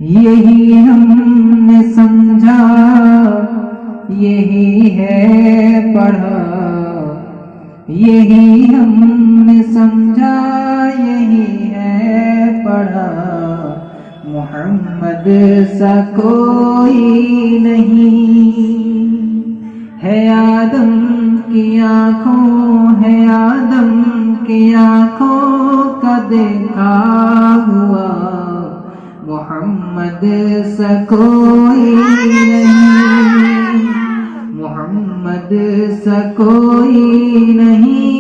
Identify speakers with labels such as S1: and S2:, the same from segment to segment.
S1: یہی ہم نے سمجھا، یہی ہے پڑھا، یہی ہم نے سمجھا، یہی ہے پڑھا، محمد سا کوئی نہیں ہے۔ آدم کی آنکھوں ہے، آدم کی آنکھوں کا دیکھا ہوا، محمد سا کوئی نہیں، محمد سا کوئی نہیں،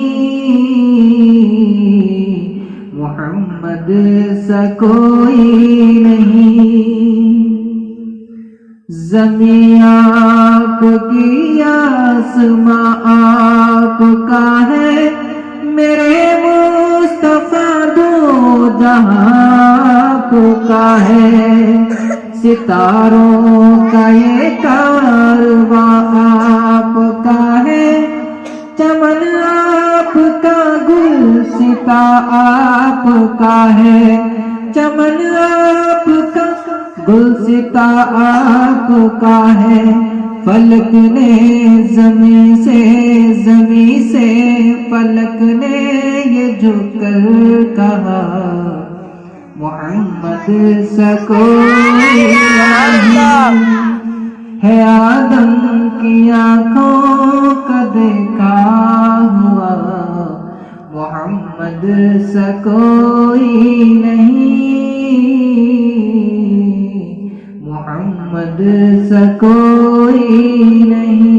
S1: محمد سا کوئی نہیں۔ زمین آپ کی، آسماں آپ کا ہے، میرے مصطفیٰ دو جہاں آپ کا ہے۔ ستاروں کا یہ کارواں آپ کا ہے، چمن آپ کا، گلستہ آپ کا ہے، چمن آپ کا، گلستہ آپ کا ہے۔ فلک نے زمین سے، زمین سے فلک نے یہ جھک کر کہا، محمد سا کوئی نہیں ہے۔ آدم کی آنکھوں کا دیکھا ہوا، محمد سا کوئی نہیں، محمد سا کوئی نہیں۔